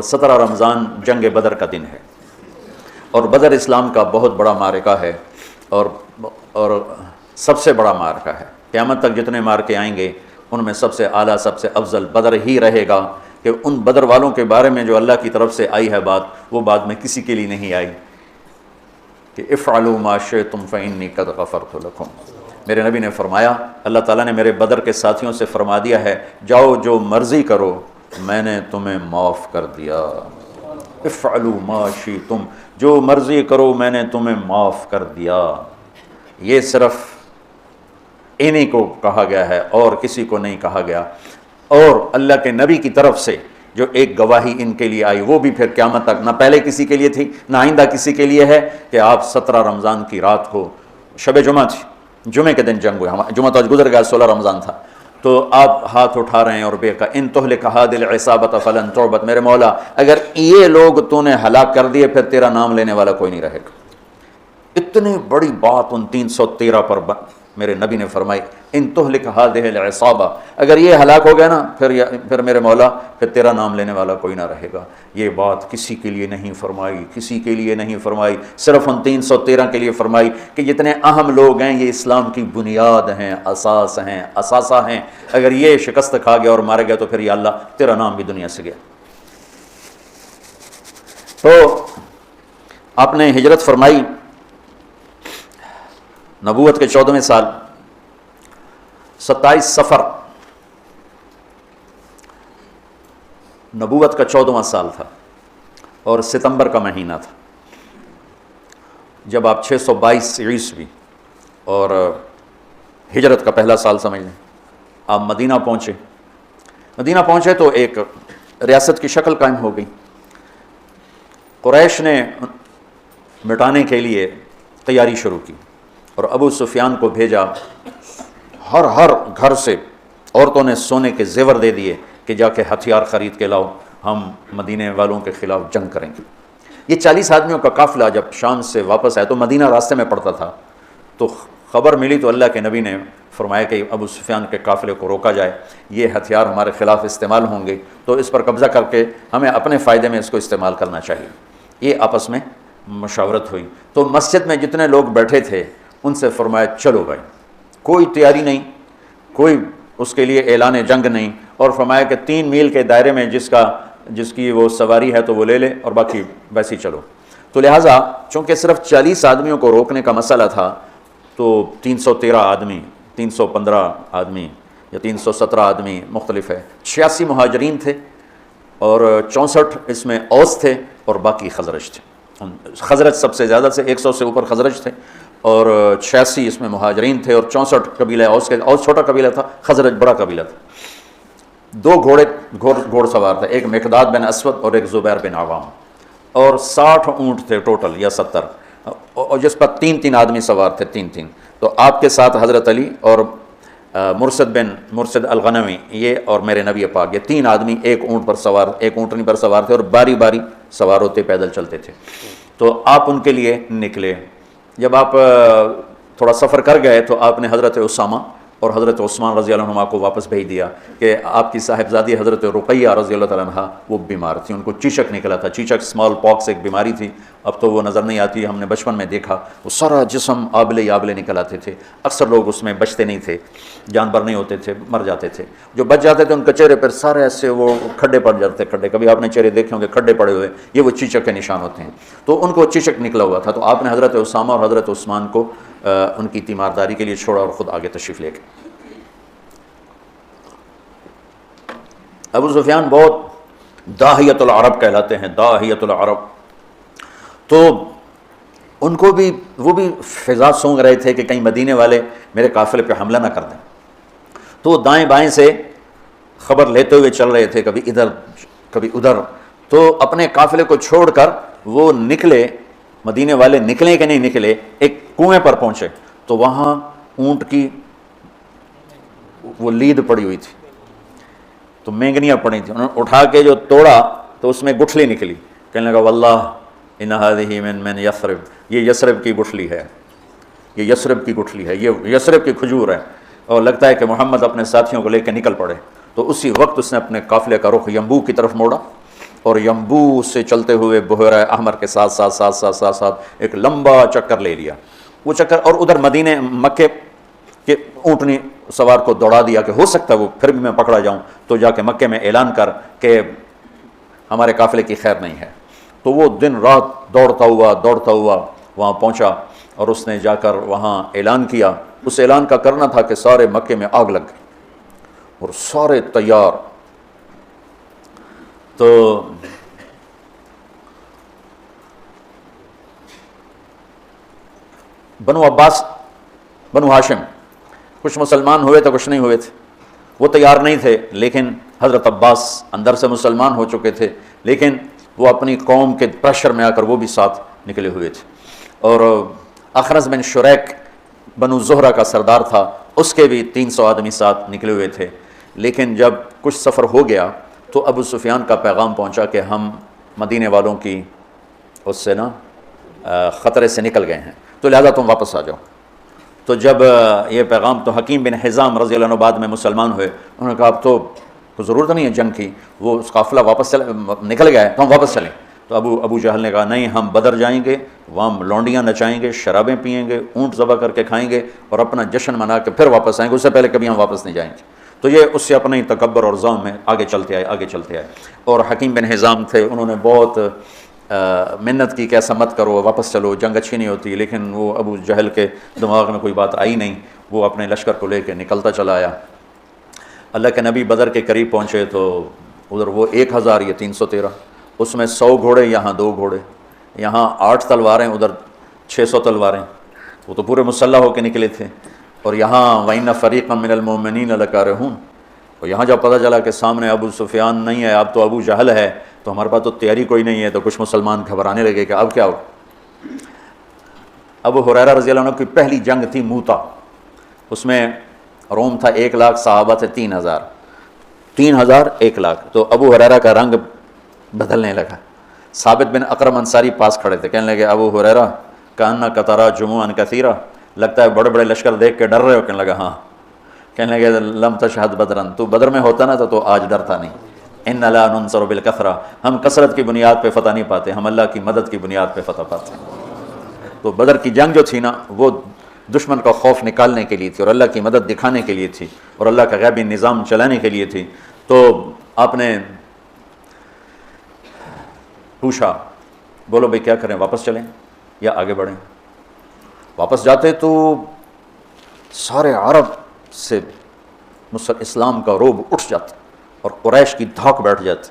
17 رمضان جنگ بدر کا دن ہے، اور بدر اسلام کا بہت بڑا معرکہ ہے اور سب سے بڑا معرکہ ہے۔ قیامت تک جتنے معرکے آئیں گے ان میں سب سے اعلیٰ سب سے افضل بدر ہی رہے گا، کہ ان بدر والوں کے بارے میں جو اللہ کی طرف سے آئی ہے بات، وہ بات میں کسی کے لیے نہیں آئی کہ افعلوا ما شئتم فإنی قد غفرت لکم۔ میرے نبی نے فرمایا، اللہ تعالیٰ نے میرے بدر کے ساتھیوں سے فرما دیا ہے، جاؤ جو مرضی کرو میں نے تمہیں معاف کر دیا۔ افعلوا ما شئتم، جو مرضی کرو میں نے تمہیں معاف کر دیا۔ یہ صرف انہی کو کہا گیا ہے اور کسی کو نہیں کہا گیا، اور اللہ کے نبی کی طرف سے جو ایک گواہی ان کے لیے آئی وہ بھی پھر قیامت تک نہ پہلے کسی کے لیے تھی نہ آئندہ کسی کے لیے ہے، کہ آپ 17 رمضان کی رات کو، شب جمعہ تھی، جمعے کے دن جنگ ہوئے، جمعہ تو آج گزر گیا، 16 رمضان تھا، تو آپ ہاتھ اٹھا رہے ہیں اور بے کہا ان تہلک هذه العصابۃ فلن تعبد، میرے مولا اگر یہ لوگ تو نے ہلاک کر دیے پھر تیرا نام لینے والا کوئی نہیں رہے گا۔ اتنی بڑی بات ان 313 پر میرے نبی نے فرمائی، ان تہلک هذه العصابہ، اگر یہ ہلاک ہو گیا نا پھر میرے مولا پھر تیرا نام لینے والا کوئی نہ رہے گا۔ یہ بات کسی کے لیے نہیں فرمائی، کسی کے لیے نہیں فرمائی، صرف ان 313 کے لیے فرمائی کہ جتنے اہم لوگ ہیں، یہ اسلام کی بنیاد ہیں، اساس ہیں، اثاثہ ہیں، اگر یہ شکست کھا گیا اور مارا گیا تو پھر یا اللہ تیرا نام بھی دنیا سے گیا۔ تو آپ نے ہجرت فرمائی نبوت کے 14ویں سال، 27 صفر نبوت کا 14واں سال تھا اور ستمبر کا مہینہ تھا، جب آپ 622 عیسوی اور ہجرت کا پہلا سال سمجھ لیں، آپ مدینہ پہنچے تو ایک ریاست کی شکل قائم ہو گئی۔ قریش نے مٹانے کے لیے تیاری شروع کی اور ابو سفیان کو بھیجا، ہر گھر سے عورتوں نے سونے کے زیور دے دیے کہ جا کے ہتھیار خرید کے لاؤ، ہم مدینے والوں کے خلاف جنگ کریں گے۔ یہ 40 آدمیوں کا قافلہ جب شام سے واپس آیا تو مدینہ راستے میں پڑتا تھا، تو خبر ملی تو اللہ کے نبی نے فرمایا کہ ابو سفیان کے قافلے کو روکا جائے، یہ ہتھیار ہمارے خلاف استعمال ہوں گے تو اس پر قبضہ کر کے ہمیں اپنے فائدے میں اس کو استعمال کرنا چاہیے۔ یہ آپس میں مشاورت ہوئی تو مسجد میں جتنے لوگ بیٹھے تھے ان سے فرمایا چلو بھائی، کوئی تیاری نہیں، کوئی اس کے لیے اعلان جنگ نہیں، اور فرمایا کہ 3 میل کے دائرے میں جس کی وہ سواری ہے تو وہ لے لے اور باقی ویسے ہی چلو۔ تو لہٰذا چونکہ صرف 40 آدمیوں کو روکنے کا مسئلہ تھا تو 313 آدمی، 315 آدمی یا 317 آدمی مختلف ہے، 86 مہاجرین تھے اور 64 اس میں اوس تھے اور باقی خزرج تھے۔ خزرج سب سے زیادہ سے 100 سے اوپر خزرج تھے اور 86 اس میں مہاجرین تھے اور 64 قبیلہ اوس چھوٹا قبیلہ تھا، خزرج بڑا قبیلہ تھا۔ 2 گھوڑ سوار تھے، ایک مقداد بن اسود اور ایک زبیر بن عوام، اور 60 اونٹ تھے ٹوٹل یا 70، اور جس پر 3 آدمی سوار تھے، 3۔ تو آپ کے ساتھ حضرت علی اور مرسد الغنوی، یہ اور میرے نبی پاک، یہ 3 آدمی ایک اونٹنی پر سوار تھے اور باری باری سوار ہوتے پیدل چلتے تھے۔ تو آپ ان کے لیے نکلے۔ جب آپ تھوڑا سفر کر گئے تو آپ نے حضرت اسامہ اور حضرت عثمان رضی اللہ عنہ کو واپس بھیج دیا کہ آپ کی صاحبزادی حضرت رقیہ رضی اللہ تعالیٰ عنہ وہ بیمار تھی، ان کو چیچک نکلا تھا، چیچک اسمال پاکس ایک بیماری تھی، اب تو وہ نظر نہیں آتی، ہم نے بچپن میں دیکھا، وہ سارا جسم آبلے نکل آتے تھے، اکثر لوگ اس میں بچتے نہیں تھے، جانبر نہیں ہوتے تھے، مر جاتے تھے، جو بچ جاتے تھے ان کے چہرے پر سارے ایسے وہ کھڈے پڑ جاتے تھے، کھڈے، کبھی آپ نے چہرے دیکھے ہوں گے کھڈے پڑے ہوئے، یہ وہ چیچک کے نشان ہوتے ہیں، تو ان کو چیچک نکلا ہوا تھا، تو آپ نے حضرت اسامہ اور حضرت عثمان کو ان کی تیمارداری کے لیے چھوڑا اور خود آگے تشریف لے گئے۔ ابو سفیان بہت داہیت العرب کہلاتے ہیں، داہیت العرب، تو ان کو بھی وہ بھی فضا سونگ رہے تھے کہ کہیں مدینے والے میرے قافلے پہ حملہ نہ کر دیں، تو دائیں بائیں سے خبر لیتے ہوئے چل رہے تھے، کبھی ادھر کبھی ادھر، تو اپنے قافلے کو چھوڑ کر وہ نکلے، مدینے والے نکلے کہ نہیں نکلے، ایک کنویں پر پہنچے تو وہاں اونٹ کی وہ لید پڑی ہوئی تھی، تو مینگنیاں پڑی تھیں، انہوں نے اٹھا کے جو توڑا تو اس میں گٹھلی نکلی، کہنے لگا واللہ ان هذه من یثرب، یہ یثرب کی گٹھلی ہے، یہ یثرب کی گٹھلی ہے، یہ یثرب کی کھجور ہے، اور لگتا ہے کہ محمد اپنے ساتھیوں کو لے کے نکل پڑے۔ تو اسی وقت اس نے اپنے قافلے کا رخ ینبوع کی طرف موڑا اور ینبوع سے چلتے ہوئے بحیرہ احمر کے ساتھ ساتھ ایک لمبا چکر لے لیا. وہ چکر اور ادھر مدینے مکے کے اونٹنی سوار کو دوڑا دیا کہ ہو سکتا ہے وہ پھر بھی میں پکڑا جاؤں, تو جا کے مکے میں اعلان کر کہ ہمارے قافلے کی خیر نہیں ہے. تو وہ دن رات دوڑتا ہوا وہاں پہنچا اور اس نے جا کر وہاں اعلان کیا. اس اعلان کا کرنا تھا کہ سارے مکے میں آگ لگ گئی اور سارے تیار. تو بنو عباس بنو ہاشم کچھ مسلمان ہوئے تھے کچھ نہیں ہوئے تھے, وہ تیار نہیں تھے, لیکن حضرت عباس اندر سے مسلمان ہو چکے تھے, لیکن وہ اپنی قوم کے پریشر میں آ کر وہ بھی ساتھ نکلے ہوئے تھے. اور اخنس بن شریک بنو زہرہ کا سردار تھا, اس کے بھی 300 آدمی ساتھ نکلے ہوئے تھے. لیکن جب کچھ سفر ہو گیا تو ابو سفیان کا پیغام پہنچا کہ ہم مدینے والوں کی اس سے خطرے سے نکل گئے ہیں, تو لہذا تم واپس آ جاؤ. تو جب یہ پیغام, تو حکیم بن حزام رضی اللہ عنہ بعد میں مسلمان ہوئے, انہوں نے کہا اب تو ضرورت نہیں ہے جنگ کی, وہ قافلہ واپس نکل گیا ہے تو ہم واپس چلیں. تو ابو جہل نے کہا نہیں, ہم بدر جائیں گے, وہاں لونڈیاں نچائیں گے, شرابیں پئیں گے, اونٹ ذبح کر کے کھائیں گے اور اپنا جشن منا کے پھر واپس آئیں گے, اس سے پہلے کبھی ہم واپس نہیں جائیں گے. تو یہ اس سے اپنے ہی تکبر اور ظلم میں آگے چلتے آئے. اور حکیم بن حزام تھے, انہوں نے بہت منت کی کہ ایسا مت کرو, واپس چلو, جنگ اچھی نہیں ہوتی. لیکن وہ ابو جہل کے دماغ میں کوئی بات آئی نہیں, وہ اپنے لشکر کو لے کے نکلتا چلا آیا. اللہ کے نبی بدر کے قریب پہنچے تو ادھر وہ 1000 یہ 313, اس میں 100 گھوڑے, یہاں 2 گھوڑے, یہاں 8 تلواریں, ادھر 600 تلواریں. وہ تو پورے مسلح ہو کے نکلے تھے. اور یہاں وَإِنَّ فَرِيقًا مِّنَ الْمُؤْمِنِينَ لَكَارِهُونَ, اور یہاں جب پتہ چلا کہ سامنے ابو سفیان نہیں ہے, اب تو ابو جہل ہے, تو ہمارے پاس تو تیاری کوئی نہیں ہے. تو کچھ مسلمان گھبرانے لگے کہ اب کیا ہو. ابو ہریرہ رضی اللہ عنہ کی پہلی جنگ تھی موتا, اس میں روم تھا 1 لاکھ, صحابہ تھے 3000, 1 لاکھ. تو ابو ہریرہ کا رنگ بدلنے لگا. ثابت بن اقرم انصاری پاس کھڑے تھے, کہنے لگے ابو ہریرہ کأنک تری جموعا کثیرا, لگتا ہے بڑے بڑے لشکر دیکھ کے ڈر رہے ہو. کہنے لگا ہاں. کہنے لگے لم تشہد بدرن, تو بدر میں ہوتا نا تو آج ڈرتا نہیں. ان لا ننصر بالکثرہ, ہم کثرت کی بنیاد پہ فتح نہیں پاتے, ہم اللہ کی مدد کی بنیاد پہ فتح پاتے ہیں. تو بدر کی جنگ جو تھی نا, وہ دشمن کا خوف نکالنے کے لیے تھی اور اللہ کی مدد دکھانے کے لیے تھی اور اللہ کا غیبی نظام چلانے کے لیے تھی. تو آپ نے پوچھا بولو بھائی کیا کریں, واپس چلیں یا آگے بڑھیں. واپس جاتے تو سارے عرب سے اسلام کا روب اٹھ جاتا اور قریش کی دھاک بیٹھ جاتی.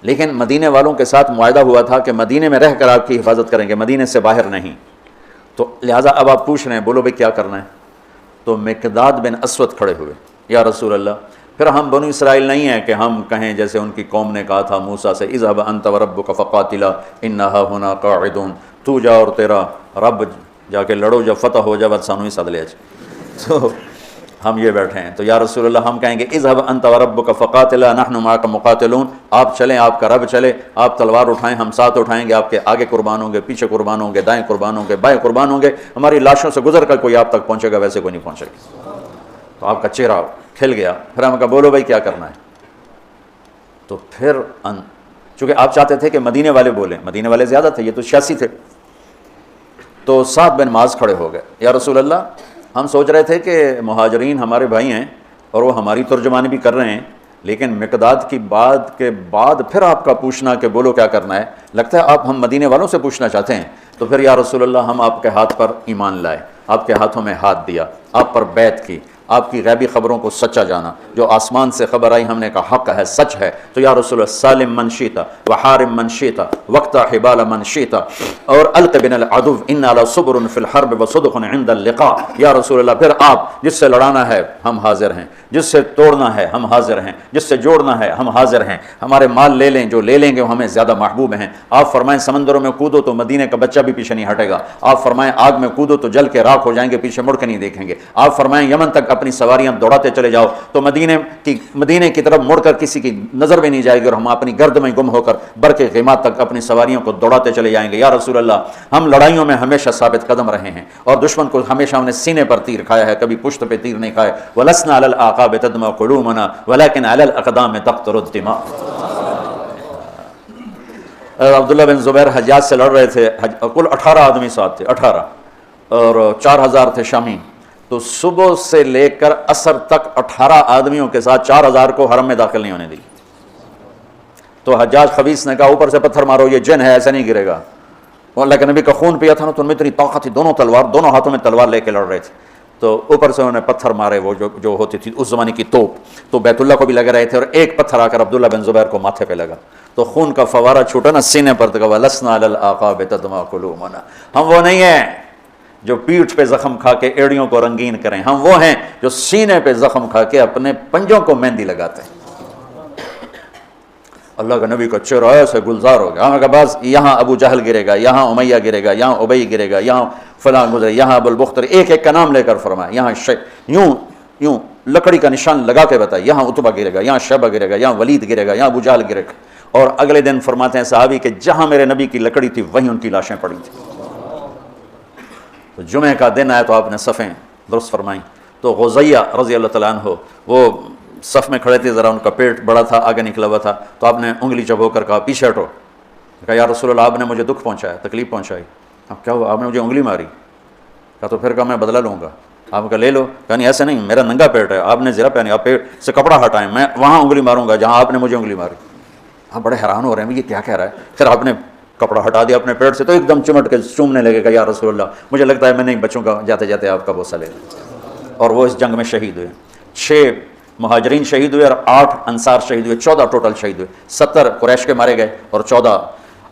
لیکن مدینے والوں کے ساتھ معاہدہ ہوا تھا کہ مدینے میں رہ کر آپ کی حفاظت کریں گے, مدینے سے باہر نہیں. تو لہٰذا اب آپ پوچھ رہے ہیں بولو بھائی کیا کرنا ہے. تو مقداد بن اسود کھڑے ہوئے, یا رسول اللہ, پھر ہم بنو اسرائیل نہیں ہیں کہ ہم کہیں جیسے ان کی قوم نے کہا تھا موسیٰ سے, اذهب انت وربک فقاتلا انا ہاہنا قاعدون, تو جا اور تیرا رب جا کے لڑو, جب فتح ہو جائے سانو ہی سد لے. تو ہم یہ بیٹھے ہیں. تو یا رسول اللہ ہم کہیں گے اذهب انت وربک فقاتلا نحن معک مقاتلون, آپ چلیں, آپ کا رب چلے, آپ تلوار اٹھائیں, ہم ساتھ اٹھائیں گے, آپ کے آگے قربان ہوں گے, پیچھے قربان ہوں گے, دائیں قربان ہوں گے, بائیں قربان ہوں گے, ہماری لاشوں سے گزر کر کوئی آپ تک پہنچے گا, ویسے کوئی نہیں پہنچے گا. تو آپ کا چہرہ کھل گیا. پھر ہم کہا بولو بھائی کیا کرنا ہے. تو پھر چونکہ آپ چاہتے تھے کہ مدینے والے بولیں, مدینے والے زیادہ تھے, یہ تو 86 تھے. تو سعد بن معاذ کھڑے ہو گئے, یا رسول اللہ ہم سوچ رہے تھے کہ مہاجرین ہمارے بھائی ہیں اور وہ ہماری ترجمانی بھی کر رہے ہیں, لیکن مقداد کی بات کے بعد پھر آپ کا پوچھنا کہ بولو کیا کرنا ہے, لگتا ہے آپ ہم مدینے والوں سے پوچھنا چاہتے ہیں. تو پھر یا رسول اللہ ہم آپ کے ہاتھ پر ایمان لائے, آپ کے ہاتھوں میں ہاتھ دیا, آپ پر بیعت کی, آپ کی غیبی خبروں کو سچا جانا, جو آسمان سے خبر آئی ہم نے کہا حق ہے, سچ ہے. تو یا رسول اللہ سالم من شیتا وحارم من شیتا وقتا حبال من شیتا اور الق بن العدو ان علی صبر فی الحرب وصدق عند اللقاء. یا رسول اللہ پھر آپ جس سے لڑانا ہے ہم حاضر ہیں, جس سے توڑنا ہے ہم حاضر ہیں, جس سے جوڑنا ہے ہم حاضر ہیں, ہمارے مال لے لیں, جو لے لیں گے وہ ہمیں زیادہ محبوب ہیں. آپ فرمائیں سمندروں میں کودو تو مدینے کا بچہ بھی پیچھے نہیں ہٹے گا. آپ فرمائیں آگ میں کودو تو جل کے راکھ ہو جائیں گے, پیچھے مڑ کے نہیں دیکھیں گے. آپ فرمائیں یمن تک اپنی سواریاں دوڑاتے چلے جاؤ تو مدینے کی طرف مڑ کر کسی کی نظر بھی نہیں جائے گی، اور ہم اپنی گرد میں گم ہو کر برق غیمات تک اپنی سواریوں کو دوڑاتے چلے جائیں گے۔ یا رسول اللہ، ہم لڑائیوں میں ہمیشہ ثابت قدم رہے ہیں اور دشمن کو ہمیشہ ہم نے سینے پر تیر کھایا ہے، کبھی پشت پہ تیر نہیں کھائے۔ وَلَسْنَا عَلَى الْأَعْقَابِ تَدْمَعُ قُلُوبُنَا وَلَكِنْ عَلَى الْأَقْدَامِ تَقْطُرُ الدِّمَاءُ۔ عبداللہ بن زبیر حجاج سے لڑ رہے تھے، کل 18 آدمی ساتھ تھے، 18، اور 4000 تھے شامی، تو صبح سے لے کر عصر تک 18 آدمیوں کے ساتھ 4000 کو حرم میں داخل نہیں ہونے دی۔ تو حجاج خبیث نے کہا اوپر سے پتھر مارو، یہ جن ہے، ایسے نہیں گرے گا۔ وہ اللہ کے نبی کا خون پیا تھا نا، تو ان میں اتنی طاقت تھی، دونوں ہاتھوں میں تلوار لے کے لڑ رہے تھے، تو اوپر سے انہوں نے پتھر مارے، وہ جو ہوتی تھی اس زمانے کی توپ، تو بیت اللہ کو بھی لگ رہے تھے، اور ایک پتھر آ کر عبداللہ بن زبیر کو ماتھے پہ لگا، تو خون کا فوارہ چھوٹا نا سینے پر، تو وَلَسْنَا عَلَى الْأَعْقَابِ تَدْمَعُ قُلُوبُنَا۔ ہم وہ نہیں ہیں جو پیٹھ پہ زخم کھا کے ایڑیوں کو رنگین کریں، ہم وہ ہیں جو سینے پہ زخم کھا کے اپنے پنجوں کو مہندی لگاتے ہیں۔ اللہ کے نبی کا چہرہ ایسے گلزار ہو گیا، ہم کا بعض یہاں ابو جہل گرے گا، یہاں امیہ گرے گا، یہاں ابی گرے گا، یہاں فلاں گزرے، یہاں ابو البختری، ایک ایک کا نام لے کر فرمایا، یہاں یوں لکڑی کا نشان لگا کے بتایا، یہاں عتبہ گرے گا، یہاں شیبہ گرے گا، یہاں ولید گرے گا، یہاں ابو جہل گرے گا۔ اور اگلے دن فرماتے ہیں صحابی کہ جہاں میرے نبی کی لکڑی تھی وہیں ان کی لاشیں پڑی تھیں۔ تو جمعہ کا دن آیا تو آپ نے صفیں درست فرمائیں، تو غزیہ رضی اللہ تعالیٰ عنہ وہ صف میں کھڑے تھے، ذرا ان کا پیٹ بڑا تھا، آگے نکلا ہوا تھا، تو آپ نے انگلی چبو کر کہا پیچھے ہٹو، کہا یا رسول اللہ آپ نے مجھے دکھ پہنچایا، تکلیف پہنچائی۔ اب کیا ہوا؟ آپ نے مجھے انگلی ماری۔ کہا تو پھر کہا میں بدلہ لوں گا۔ آپ کہا لے لو۔ کہا نہیں ایسے نہیں، میرا ننگا پیٹ ہے، آپ نے زرہ پہنی، آپ پیٹ سے کپڑا ہٹائیں، میں وہاں انگلی ماروں گا جہاں آپ نے مجھے انگلی ماری۔ آپ بڑے حیران ہو رہے ہیں یہ کیا کہہ رہا ہے۔ پھر آپ نے کپڑا ہٹا دیا اپنے پیٹ سے، تو ایک دم چمٹ کے چومنے لگے گا یا رسول اللہ مجھے لگتا ہے میں نہیں بچوں گا، جاتے جاتے آپ کا بوسہ لے لیں۔ اور وہ اس جنگ میں شہید ہوئے، 6 مہاجرین شہید ہوئے اور 8 انصار شہید ہوئے، 14 ٹوٹل شہید ہوئے، 70 قریش کے مارے گئے اور 14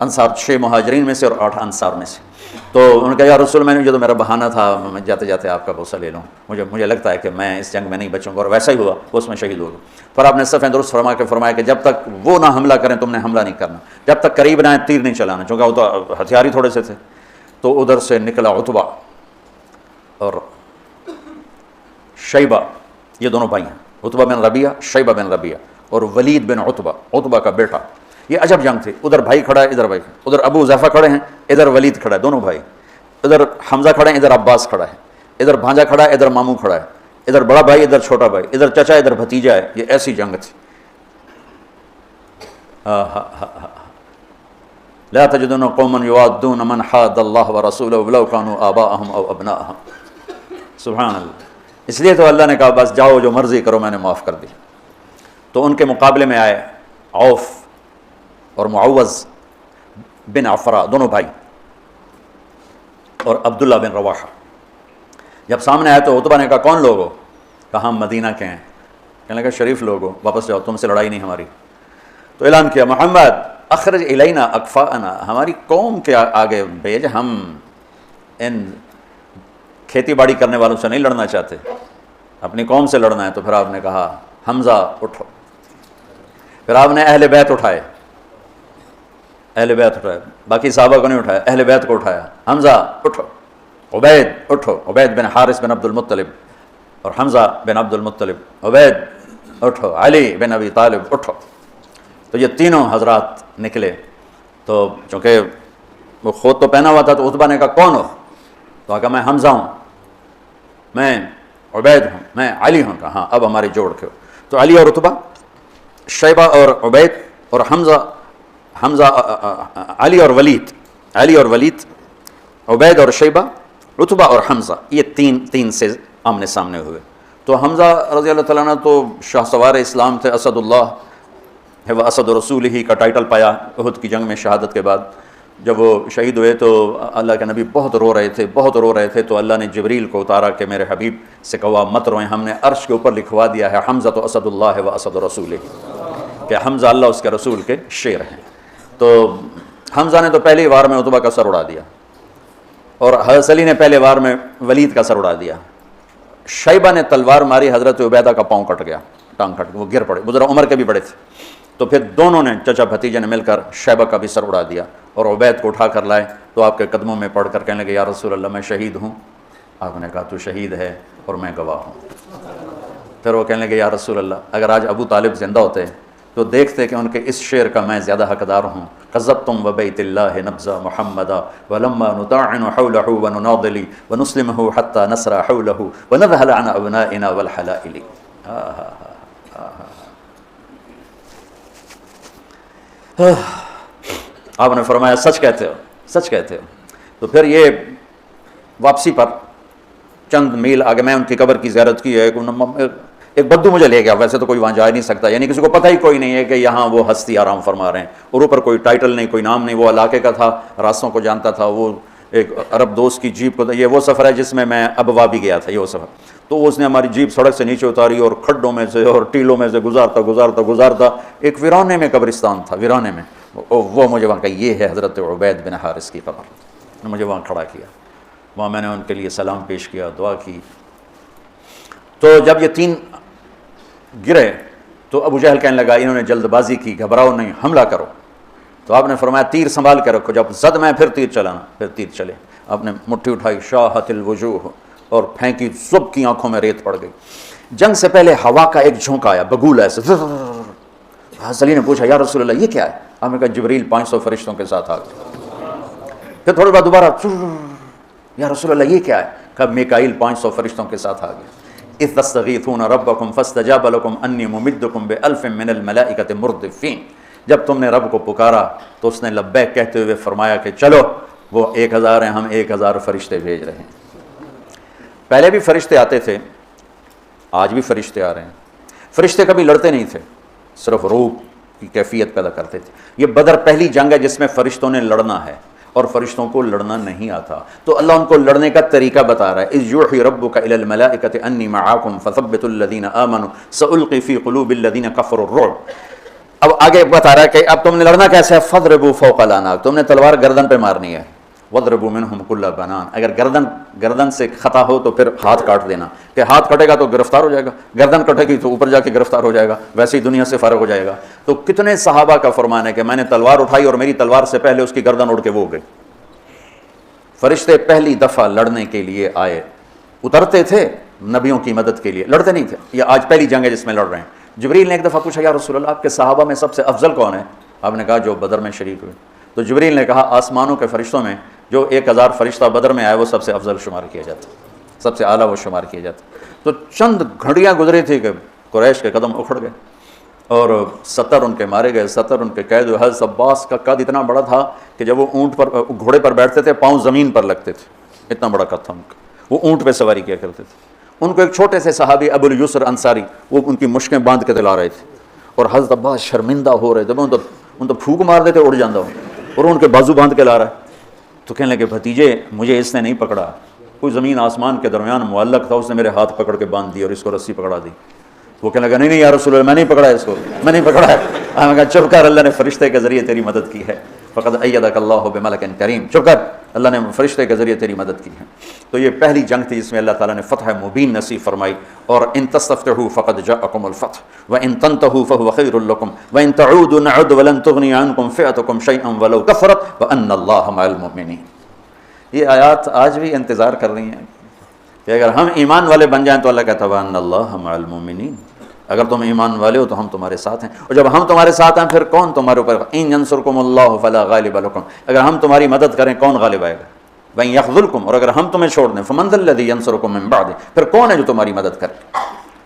انصار، 6 مہاجرین میں سے اور 8 انصار میں سے۔ تو انہوں نے کہا یا رسول میں نے جو تو میرا بہانہ تھا، میں جاتے جاتے آپ کا بوسہ لے لوں، مجھے لگتا ہے کہ میں اس جنگ میں نہیں بچوں گا، اور ویسا ہی ہوا، وہ اس میں شہید ہو گئے۔ پھر آپ نے صفیں درست فرمایا کہ جب تک وہ نہ حملہ کریں تم نے حملہ نہیں کرنا، جب تک قریب نہ آئیں تیر نہیں چلانا، چونکہ وہ تو ہتھیار ہی تھوڑے سے تھے۔ تو ادھر سے نکلا عتبہ اور شیبہ، یہ دونوں بھائی ہیں، عتبہ بن ربیعہ، شیبہ بن ربیعہ، اور ولید بن عتبہ کا بیٹا۔ یہ عجب جنگ تھی، ادھر بھائی کھڑا ہے، ادھر بھائی، ادھر ابو حذیفہ کھڑے ہیں، ادھر ولید کھڑا ہے، دونوں بھائی، ادھر حمزہ کھڑے ہیں، ادھر عباس کھڑا ہے، ادھر بھانجا کھڑا ہے، ادھر ماموں کھڑا ہے، ادھر بڑا بھائی، ادھر چھوٹا بھائی، ادھر چچا، ادھر بھتیجا ہے۔ یہ ایسی جنگ تھی۔ لا تجدون قوما یوادون من حاد اللہ ورسولہ ولو کانوا آباءهم او ابناءهم۔ سبحان اللہ۔ اس لیے تو اللہ نے کہا بس جاؤ جو مرضی کرو، میں نے معاف کر دی۔ تو ان کے مقابلے میں آئے عوف اور معوذ بن عفرا، دونوں بھائی، اور عبداللہ بن رواحہ۔ جب سامنے آئے تو عتبہ نے کہا کون لوگ ہو؟ کہا ہم مدینہ کے ہیں۔ کہنے لگا شریف لوگ ہو، واپس جاؤ، تم سے لڑائی نہیں ہماری۔ تو اعلان کیا محمد اخرج الینا اکفاءنا، ہماری قوم کے آگے بھیج، ہم ان کھیتی باڑی کرنے والوں سے نہیں لڑنا چاہتے، اپنی قوم سے لڑنا ہے۔ تو پھر آپ نے کہا حمزہ اٹھو۔ پھر آپ نے اہل بیت اٹھائے، باقی صحابہ کو نہیں اٹھایا، اہل بیت کو اٹھایا۔ حمزہ اٹھو، عبید اٹھو، عبید بن حارث بن عبد المطلب اور حمزہ بن عبد المطلب، عبید اٹھو، علی بن ابی طالب اٹھو۔ تو یہ تینوں حضرات نکلے۔ تو چونکہ وہ خود تو پہنا ہوا تھا، تو عتبہ نے کہا کون ہو؟ تو کہا میں حمزہ ہوں، میں عبید ہوں، میں علی ہوں۔ کہا ہاں اب ہماری جوڑ کے ہو۔ تو علی اور عتبہ، شیبہ اور عبید، اور حمزہ علی اور ولید، عبید اور شیبہ، عتبہ اور حمزہ، یہ تین سے آمنے سامنے ہوئے۔ تو حمزہ رضی اللہ تعالیٰ عنہ تو شاہ سوار اسلام تھے، اسد اللہ ہے و اسد رسول ہی کا ٹائٹل پایا احد کی جنگ میں شہادت کے بعد۔ جب وہ شہید ہوئے تو اللہ کے نبی بہت رو رہے تھے، تو اللہ نے جبریل کو اتارا کہ میرے حبیب سے کہا مت روئیں، ہم نے عرش کے اوپر لکھوا دیا ہے حمزہ تو اسد اللہ ہے و اسد رسول ہی، کہ حمزہ اللہ اس کے رسول کے شیر ہیں۔ تو حمزہ نے تو پہلی وار میں عتبہ کا سر اڑا دیا، اور حضرت علی نے پہلے وار میں ولید کا سر اڑا دیا۔ شیبہ نے تلوار ماری، حضرت عبیدہ کا پاؤں کٹ گیا، ٹانگ کٹ گئی، وہ گر پڑے، وہ ذرا عمر کے بھی بڑے تھے۔ تو پھر دونوں نے چچا بھتیجے نے مل کر شیبہ کا بھی سر اڑا دیا، اور عبید کو اٹھا کر لائے، تو آپ کے قدموں میں پڑھ کر کہنے لگے یا رسول اللہ میں شہید ہوں۔ آپ نے کہا تو شہید ہے، اور میں گواہ ہوں۔ پھر وہ کہنے لگے یا رسول اللہ، اگر آج ابو طالب زندہ ہوتے تو دیکھتے کہ ان کے اس شعر کا میں زیادہ حقدار ہوں، قذبتم وبیت اللہ نبذا محمدا ولما نطاعن حولہ ونناضلی ونسلمہ حتی نسرى حولہ ونذهل عن ابنائنا والحلائل۔ آپ نے فرمایا سچ کہتے ہو، سچ کہتے ہو۔ تو پھر یہ واپسی پر چند میل آگے میں ان کی قبر کی زیارت کی ہے، ایک بدو مجھے لے گیا، ویسے تو کوئی وہاں جا نہیں سکتا، یعنی کسی کو پتہ ہی کوئی نہیں ہے کہ یہاں وہ ہستی آرام فرما رہے ہیں، اور اوپر کوئی ٹائٹل نہیں، کوئی نام نہیں، وہ علاقے کا تھا، راستوں کو جانتا تھا، وہ ایک عرب دوست کی جیپ کو، یہ وہ سفر ہے جس میں میں ابوا بھی گیا تھا، یہ وہ سفر، تو اس نے ہماری جیپ سڑک سے نیچے اتاری اور کھڈوں میں سے اور ٹیلوں میں سے گزارتا ایک ویرانے میں قبرستان تھا، ویرانے میں، وہ مجھے وہاں کہا یہ ہے حضرت عبید بن حارث کی قبر، نے مجھے وہاں کھڑا کیا، وہاں میں نے ان کے لیے سلام پیش کیا، دعا کی۔ تو جب یہ تین گرے تو ابو جہل کہنے لگا انہوں نے جلد بازی کی، گھبراؤ نہیں، حملہ کرو۔ تو آپ نے فرمایا تیر سنبھال کے رکھو، جب زد میں پھر تیر چلانا، پھر تیر چلے۔ آپ نے مٹھی اٹھائی، شاہت الوجوہ، اور پھینکی، سب کی آنکھوں میں ریت پڑ گئی۔ جنگ سے پہلے ہوا کا ایک جھونکا آیا، بگول ایسے۔ حضرت علی نے پوچھا یا رسول اللہ یہ کیا ہے؟ آپ نے کہا جبریل 500 فرشتوں کے ساتھ آ گئے۔ پھر تھوڑی بعد دوبارہ یا رسول اللہ یہ کیا ہے؟ کہا میکائیل 500 فرشتوں کے ساتھ آ گئے۔ اذ تستغیثون ربکم فاستجاب لکم انی ممدکم بألف من الملائکۃ مردفین، جب تم نے رب کو پکارا تو اس نے لبیک کہتے ہوئے فرمایا کہ چلو وہ 1000 ہیں، ہم 1000 فرشتے بھیج رہے ہیں۔ پہلے بھی فرشتے آتے تھے، آج بھی فرشتے آ رہے ہیں۔ فرشتے کبھی لڑتے نہیں تھے، صرف روح کی کیفیت پیدا کرتے تھے۔ یہ بدر پہلی جنگ ہے جس میں فرشتوں نے لڑنا ہے، اور فرشتوں کو لڑنا نہیں آتا، تو اللہ ان کو لڑنے کا طریقہ بتا رہا ہے۔ اذ یوحی ربک الی الملائکۃ انی معکم فثبتوا الذین آمنوا سألقی فی قلوب الذین کفروا الرعب۔ اب آگے بتا رہا ہے کہ اب تم نے لڑنا کیسے ہے، فضربوا فوق الاعناق، تم نے تلوار گردن پہ مارنی ہے، وضربوا منہم کل بنان، اگر گردن سے خطا ہو تو پھر ہاتھ کاٹ دینا، کہ ہاتھ کٹے گا تو گرفتار ہو جائے گا، گردن کٹے گی تو اوپر جا کے گرفتار ہو جائے گا، ویسے ہی دنیا سے فارغ ہو جائے گا۔ تو کتنے صحابہ کا فرمان ہے کہ میں نے تلوار اٹھائی اور میری تلوار سے پہلے اس کی گردن اڑ کے وہ گئی۔ فرشتے پہلی دفعہ لڑنے کے لیے آئے، اترتے تھے نبیوں کی مدد کے لیے، لڑتے نہیں تھے۔ یہ آج پہلی جنگ ہے جس میں لڑ رہے ہیں۔ جبریل نے ایک دفعہ پوچھا یا رسول اللہ آپ کے صحابہ میں سب سے افضل کون ہے؟ آپ نے کہا جو بدر میں شریک ہوئے۔ تو جبریل نے کہا آسمانوں کے فرشتوں میں جو 1000 فرشتہ بدر میں آئے وہ سب سے افضل شمار کیا جاتا، سب سے اعلیٰ وہ شمار کیا جاتا۔ تو چند گھڑیاں گزری تھی کہ قریش کے قدم اکھڑ گئے اور 70 ان کے مارے گئے، 70 ان کے قید ہوئے۔ حضرت عباس کا قد اتنا بڑا تھا کہ جب وہ گھوڑے پر بیٹھتے تھے پاؤں زمین پر لگتے تھے، اتنا بڑا قد تھا ان کا، وہ اونٹ پہ سواری کیا کرتے تھے۔ ان کو ایک چھوٹے سے صحابی ابو الیسر انصاری وہ ان کی مشکیں باندھ کے دلا رہے تھے، اور حضرت عباس شرمندہ ہو رہے تھے، ان تو پھونک مار دیتے اڑ جاندہ ہو، اور ان کے بازو باندھ کے لا رہا ہے۔ تو کہنے لگے بھتیجے مجھے اس نے نہیں پکڑا، کوئی زمین آسمان کے درمیان معلق تھا، اس نے میرے ہاتھ پکڑ کے باندھ دی اور اس کو رسی پکڑا دی۔ وہ کہنے لگا نہیں یا رسول اللہ میں نہیں پکڑا اس کو، میں نہیں پکڑا ہے۔ ہم نے کہا چپ کر، اللہ نے فرشتے کے ذریعے تیری مدد کی ہے، فقد ایدک اللہ بملک کریم، چپ کر، اللہ نے فرشتے کے ذریعے تیری مدد کی ہے۔ تو یہ پہلی جنگ تھی جس میں اللہ تعالیٰ نے فتح مبین نصیب فرمائی، اور ان تستفتحوا فقد جاءکم الفتح وان تنتهوا فهو خیر لکم وان تعودوا نعد ولن تغنی عنکم فئتکم شیئا ولو کثرت وان اللہ مع المؤمنین۔ یہ آیات آج بھی انتظار کر رہی ہیں کہ اگر ہم ایمان والے بن جائیں تو اللہ کہتا ہے وان اللہ مع المؤمنین، اگر تم ایمان والے ہو تو ہم تمہارے ساتھ ہیں، اور جب ہم تمہارے ساتھ ہیں پھر کون تمہارے اوپر؟ ان ینصرکم اللہ فلا غالب لکم، اگر ہم تمہاری مدد کریں کون غالب آئے گا؟ وَإِن يَخْذُلْكُمْ، اور اگر ہم تمہیں چھوڑ دیں فَمَنْ ذَا الَّذِي يَنصُرُكُم مِّن بَعْدِهِ، پھر کون ہے جو تمہاری مدد کرے؟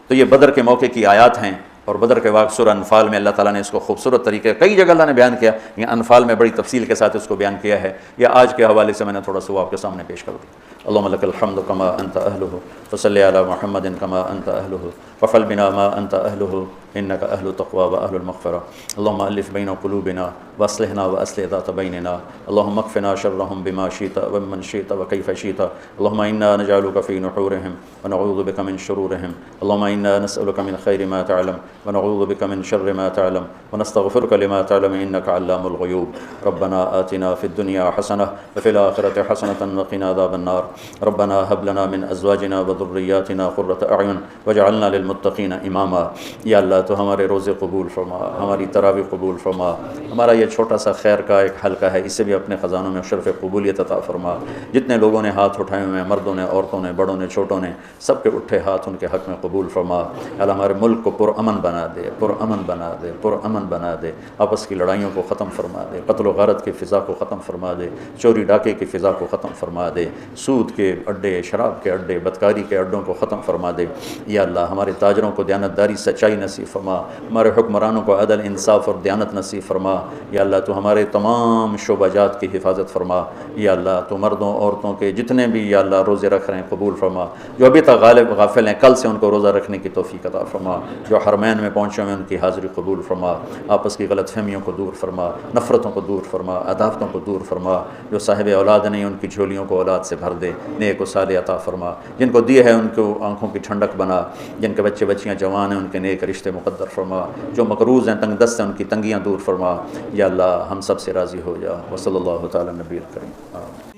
تو یہ بدر کے موقع کی آیات ہیں، اور بدر کے واقع سورہ انفال میں اللہ تعالیٰ نے اس کو خوبصورت طریقے کئی جگہ اللہ نے بیان کیا، یہ انفال میں بڑی تفصیل کے ساتھ اس کو بیان کیا ہے۔ یہ آج کے حوالے سے میں نے تھوڑا سا وہ آپ کے سامنے پیش کر دیا۔ اللهم لك الحمد كما أنت أهله، فصل على محمد كما أنت أهله، وفعل بنا ما أنت أهله، إنك أهل التقوى وأهل المغفرة۔ اللهم ألف بين قلوبنا وأصلحنا وأصلح ذات بيننا، اللهم اكفنا شرهم بما شئت ومن شئت وكيف شئت، اللهم إنا نجعلك في نحورهم ونعوذ بك من شرورهم، اللهم إنا نسألك من خير ما تعلم ونعوذ بك من شر ما تعلم، ونستغفرك لما تعلم إنك علام الغيوب. ربنا آتنا في الدنيا حسنة وفي الآخرة حسنة وقنا عذاب النار. ربنا هب لنا من أزواجنا وذرياتنا قرة أعين واجعلنا للمتقين إماما. یا اللہ تو ہمارے روزے قبول فرما، ہماری تراویح قبول فرما، ہمارا یہ چھوٹا سا خیر کا ایک حلقہ ہے، اسے بھی اپنے خزانوں میں شرف قبولیت عطا فرما. جتنے لوگوں نے ہاتھ اٹھائے ہوئے ہیں، مردوں نے، عورتوں نے، بڑوں نے، چھوٹوں نے، سب کے اٹھے ہاتھ ان کے حق میں قبول فرما. اللہ ہمارے ملک کو پرامن بنا دے، پرامن بنا دے، پرامن بنا دے. آپس کی لڑائیوں کو ختم فرما دے، قتل و غارت کی فضا کو ختم فرما دے، چوری ڈاکے کی فضا کو ختم فرما دے، سود کے اڈے، شراب کے اڈے، بدکاری کے اڈوں کو ختم فرما دے. یا اللہ ہمارے تاجروں کو دیانتداری، سچائی نصیب فرما، ہمارے حکمرانوں کو عدل، انصاف اور دیانت نصیب فرما. یا اللہ تو ہمارے تمام شعبہ جات کی حفاظت فرما. یا اللہ تو مردوں عورتوں کے جتنے بھی یا اللہ روزے رکھ رہے ہیں قبول فرما. جو ابھی تک غافل ہیں کل سے ان کو روزہ رکھنے کی توفیق عطا فرما. جو حرمین میں پہنچے ہوئے ان کی حاضری قبول فرما. آپس کی غلط فہمیوں کو دور فرما، نفرتوں کو دور فرما، عداوتوں کو دور فرما. جو صاحب اولاد نہیں ان کی جھولیوں کو اولاد سے بھر دے، نیک و صالح عطا فرما. جن کو دیے ہے ان کو آنکھوں کی ٹھنڈک بنا. جن کے بچے بچیاں جوان ہیں ان کے نیک رشتے مقدر فرما. جو مقروض ہیں، تنگ دست ہیں، ان کی تنگیاں دور فرما. یا اللہ ہم سب سے راضی ہو جا. وصلی اللہ تعالی نبی الکریم.